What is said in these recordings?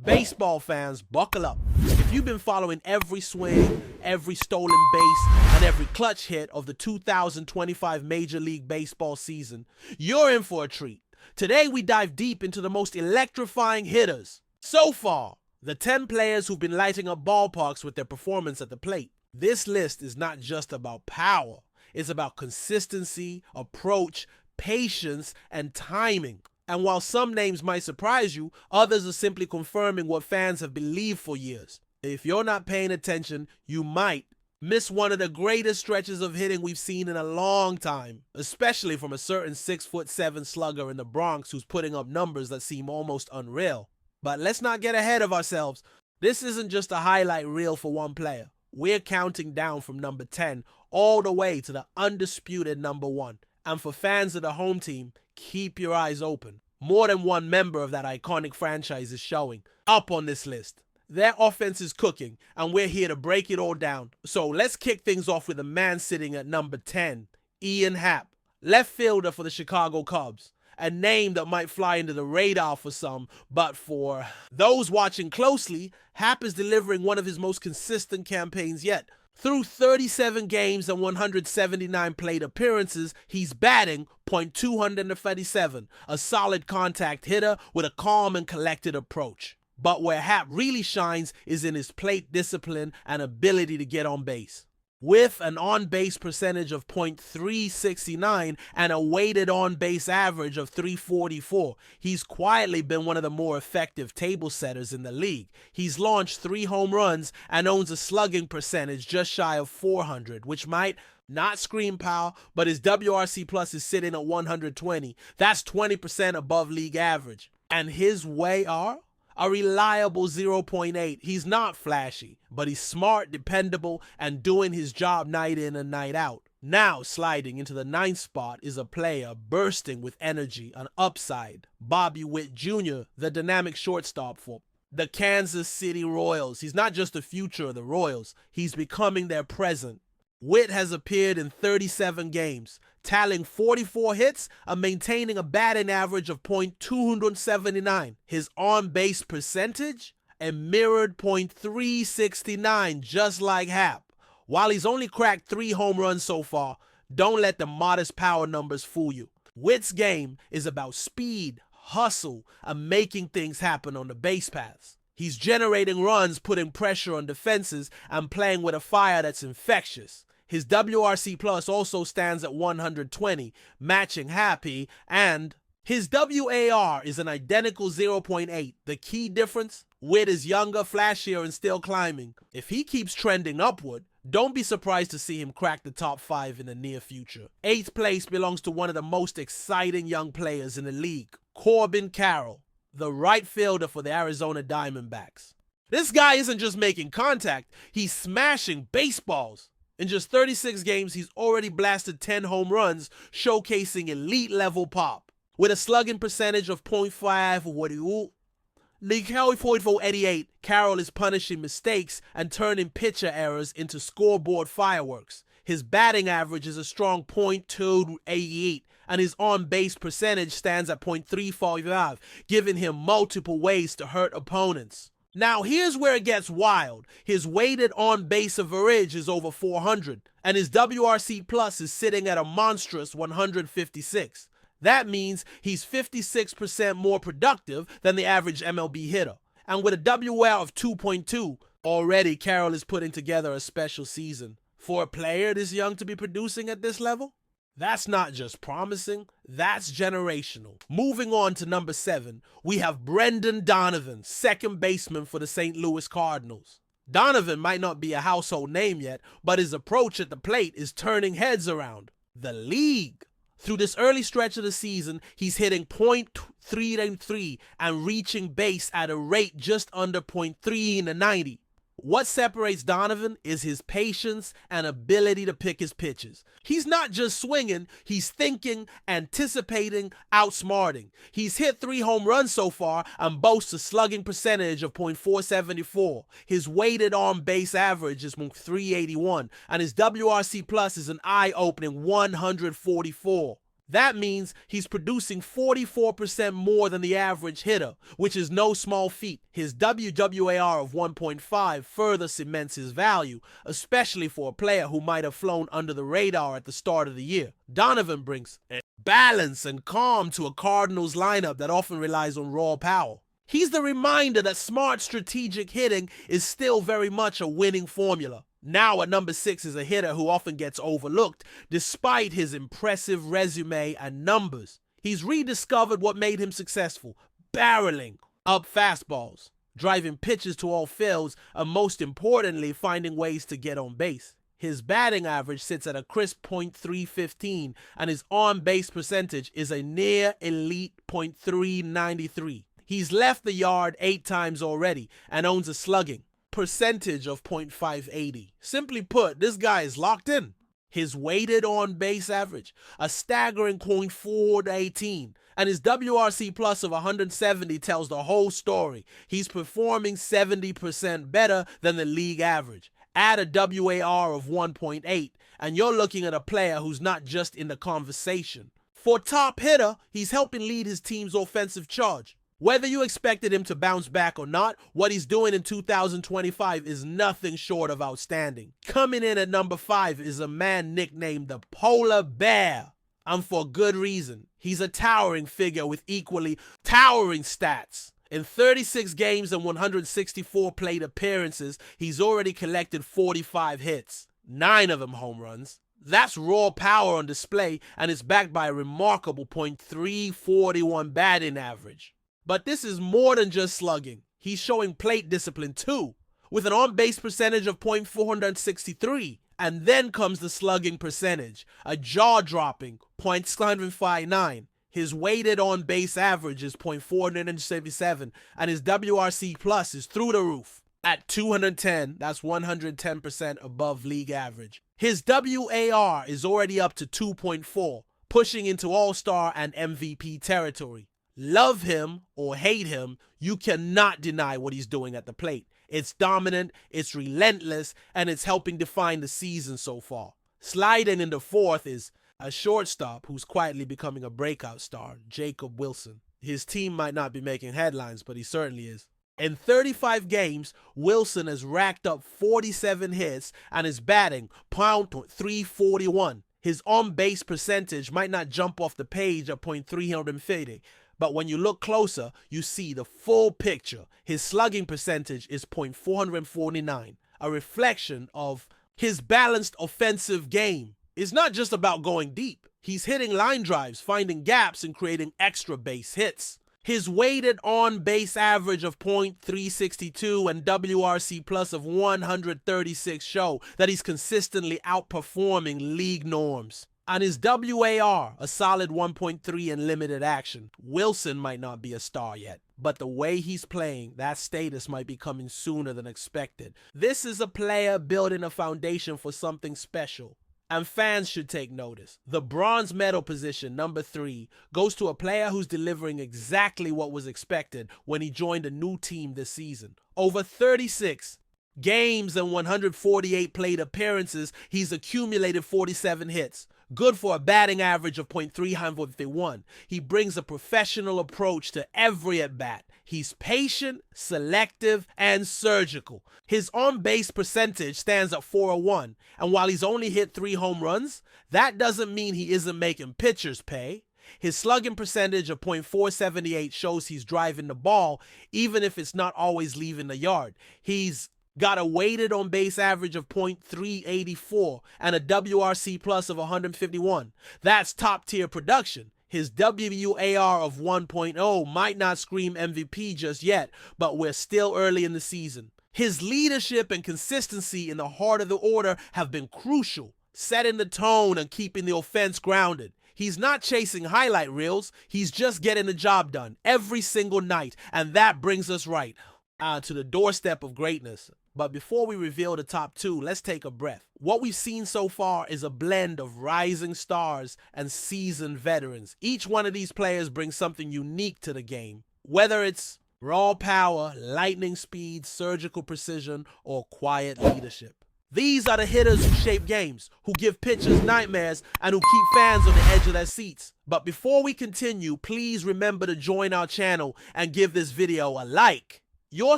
Baseball fans, buckle up. If you've been following every swing, every stolen base, and every clutch hit of the 2025 Major League Baseball season, you're in for a treat. Today we dive deep into the most electrifying hitters so far, the 10 players who've been lighting up ballparks with their performance at the plate. This list is not just about power, it's about consistency, approach, patience, and timing. And while some names might surprise you, others are simply confirming what fans have believed for years. If you're not paying attention, you might miss one of the greatest stretches of hitting we've seen in a long time, especially from a certain 6'7" slugger in the Bronx who's putting up numbers that seem almost unreal. But let's not get ahead of ourselves. This isn't just a highlight reel for one player. We're counting down from number 10 all the way to the undisputed number 1. And for fans of the home team, keep your eyes open. More than one member of that iconic franchise is showing up on this list. Their offense is cooking, and we're here to break it all down. So let's kick things off with a man sitting at number 10, Ian Happ, left fielder for the Chicago Cubs. A name that might fly into the radar for some, but for those watching closely, Happ is delivering one of his most consistent campaigns yet. Through 37 games and 179 plate appearances, he's batting .237, a solid contact hitter with a calm and collected approach. But where Happ really shines is in his plate discipline and ability to get on base. With an on-base percentage of .369 and a weighted on-base average of .344, he's quietly been one of the more effective table setters in the league. He's launched 3 home runs and owns a slugging percentage just shy of .400, which might not scream power, but his WRC plus is sitting at 120. That's 20% above league average. And his WAR? A reliable 0.8. He's not flashy, but he's smart, dependable, and doing his job night in and night out. Now sliding into the 9th spot is a player bursting with energy and upside. Bobby Witt Jr., the dynamic shortstop for the Kansas City Royals. He's not just the future of the Royals, he's becoming their present. Witt has appeared in 37 games, tallying 44 hits and maintaining a batting average of .279. His on-base percentage? A mirrored .369, just like Happ. While he's only cracked 3 home runs so far, don't let the modest power numbers fool you. Witt's game is about speed, hustle, and making things happen on the base paths. He's generating runs, putting pressure on defenses, and playing with a fire that's infectious. His WRC plus also stands at 120, matching Happy, and his WAR is an identical 0.8. The key difference? Witt is younger, flashier, and still climbing. If he keeps trending upward, don't be surprised to see him crack the top 5 in the near future. 8th place belongs to one of the most exciting young players in the league, Corbin Carroll, the right fielder for the Arizona Diamondbacks. This guy isn't just making contact, he's smashing baseballs. In just 36 games, he's already blasted 10 home runs, showcasing elite-level pop. With a slugging percentage of .588, Carroll is punishing mistakes and turning pitcher errors into scoreboard fireworks. His batting average is a strong .288, and his on-base percentage stands at .345, giving him multiple ways to hurt opponents. Now here's where it gets wild. His weighted on-base average is over 400, and his WRC plus is sitting at a monstrous 156. That means he's 56% more productive than the average MLB hitter. And with a WAR of 2.2, already Carroll is putting together a special season. For a player this young to be producing at this level? That's not just promising, that's generational. Moving on to number 7, we have Brendan Donovan, second baseman for the St. Louis Cardinals. Donovan might not be a household name yet, but his approach at the plate is turning heads around the league. Through this early stretch of the season, he's hitting .393 and reaching base at a rate just under .390. What separates Donovan is his patience and ability to pick his pitches. He's not just swinging, he's thinking, anticipating, outsmarting. He's hit 3 home runs so far and boasts a slugging percentage of .474. His weighted on-base average is .381, and his WRC plus is an eye-opening 144. That means he's producing 44% more than the average hitter, which is no small feat. His WWAR of 1.5 further cements his value, especially for a player who might have flown under the radar at the start of the year. Donovan brings balance and calm to a Cardinals lineup that often relies on raw power. He's the reminder that smart strategic hitting is still very much a winning formula. Now at number 6 is a hitter who often gets overlooked despite his impressive resume and numbers. He's rediscovered what made him successful: barreling up fastballs, driving pitches to all fields, and most importantly, finding ways to get on base. His batting average sits at a crisp .315, and his on-base percentage is a near elite .393. He's left the yard 8 times already and owns a slugging percentage of .580. Simply put, this guy is locked in. His weighted on-base average, a staggering .418, and his WRC plus of 170 tells the whole story. He's performing 70% better than the league average. Add a WAR of 1.8, and you're looking at a player who's not just in the conversation. For top hitter, he's helping lead his team's offensive charge. Whether you expected him to bounce back or not, what he's doing in 2025 is nothing short of outstanding. Coming in at number 5 is a man nicknamed the Polar Bear, and for good reason. He's a towering figure with equally towering stats. In 36 games and 164 plate appearances, he's already collected 45 hits, 9 of them home runs. That's raw power on display, and it's backed by a remarkable .341 batting average. But this is more than just slugging. He's showing plate discipline too, with an on-base percentage of .463. And then comes the slugging percentage, a jaw-dropping .659. His weighted on-base average is .477, and his WRC plus is through the roof. At 210, that's 110% above league average. His WAR is already up to 2.4, pushing into All-Star and MVP territory. Love him or hate him, you cannot deny what he's doing at the plate. It's dominant, it's relentless, and it's helping define the season so far. Sliding into 4th is a shortstop who's quietly becoming a breakout star, Jacob Wilson. His team might not be making headlines, but he certainly is. In 35 games, Wilson has racked up 47 hits and is batting .341. His on-base percentage might not jump off the page at .350, but when you look closer, you see the full picture. His slugging percentage is .449, a reflection of his balanced offensive game. It's not just about going deep. He's hitting line drives, finding gaps, and creating extra base hits. His weighted on-base average of .362 and WRC plus of 136 show that he's consistently outperforming league norms. And his WAR, a solid 1.3 in limited action. Wilson might not be a star yet, but the way he's playing, that status might be coming sooner than expected. This is a player building a foundation for something special. And fans should take notice. The bronze medal position, number 3, goes to a player who's delivering exactly what was expected when he joined a new team this season. Over 36 games and 148 plate appearances, he's accumulated 47 hits. Good for a batting average of .351. He brings a professional approach to every at-bat. He's patient, selective, and surgical. His on-base percentage stands at .401, and while he's only hit 3 home runs, that doesn't mean he isn't making pitchers pay. His slugging percentage of .478 shows he's driving the ball, even if it's not always leaving the yard. He's got a weighted on-base average of .384 and a WRC plus of 151. That's top-tier production. His WAR of 1.0 might not scream MVP just yet, but we're still early in the season. His leadership and consistency in the heart of the order have been crucial, setting the tone and keeping the offense grounded. He's not chasing highlight reels, he's just getting the job done every single night, and that brings us right to the doorstep of greatness. But before we reveal the top 2, let's take a breath. What we've seen so far is a blend of rising stars and seasoned veterans. Each one of these players brings something unique to the game, whether it's raw power, lightning speed, surgical precision, or quiet leadership. These are the hitters who shape games, who give pitchers nightmares, and who keep fans on the edge of their seats. But before we continue, please remember to join our channel and give this video a like. Your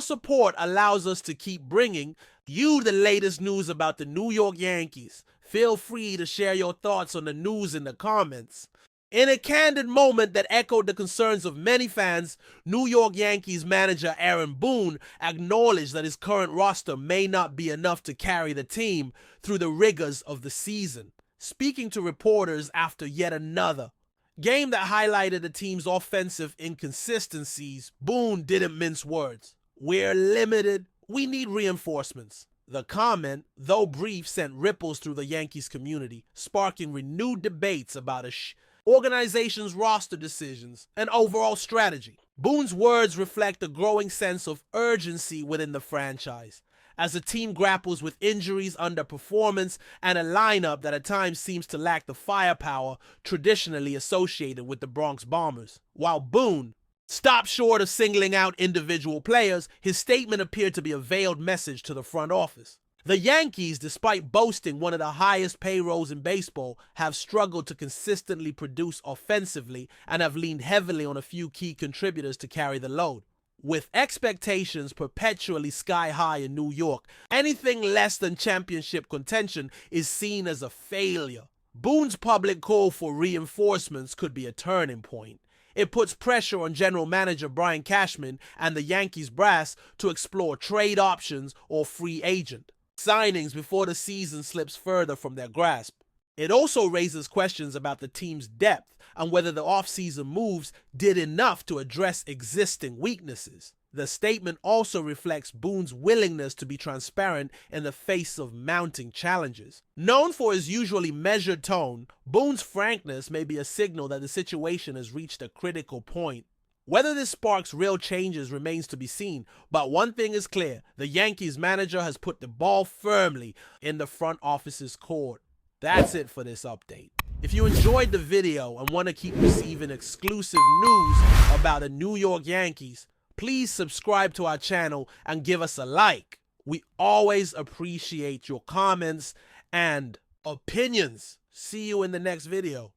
support allows us to keep bringing you the latest news about the New York Yankees. Feel free to share your thoughts on the news in the comments. In a candid moment that echoed the concerns of many fans, New York Yankees manager Aaron Boone acknowledged that his current roster may not be enough to carry the team through the rigors of the season. Speaking to reporters after yet another game that highlighted the team's offensive inconsistencies, Boone didn't mince words. "We're limited. We need reinforcements." The comment, though brief, sent ripples through the Yankees community, sparking renewed debates about a organization's roster decisions and overall strategy. Boone's words reflect a growing sense of urgency within the franchise, as the team grapples with injuries, underperformance, and a lineup that at times seems to lack the firepower traditionally associated with the Bronx Bombers. While Boone stopped short of singling out individual players, his statement appeared to be a veiled message to the front office. The Yankees, despite boasting one of the highest payrolls in baseball, have struggled to consistently produce offensively and have leaned heavily on a few key contributors to carry the load. With expectations perpetually sky high in New York, anything less than championship contention is seen as a failure. Boone's public call for reinforcements could be a turning point. It puts pressure on general manager Brian Cashman and the Yankees brass to explore trade options or free agent signings before the season slips further from their grasp. It also raises questions about the team's depth and whether the offseason moves did enough to address existing weaknesses. The statement also reflects Boone's willingness to be transparent in the face of mounting challenges. Known for his usually measured tone, Boone's frankness may be a signal that the situation has reached a critical point. Whether this sparks real changes remains to be seen, but one thing is clear: the Yankees manager has put the ball firmly in the front office's court. That's it for this update. If you enjoyed the video and want to keep receiving exclusive news about the New York Yankees, please subscribe to our channel and give us a like. We always appreciate your comments and opinions. See you in the next video.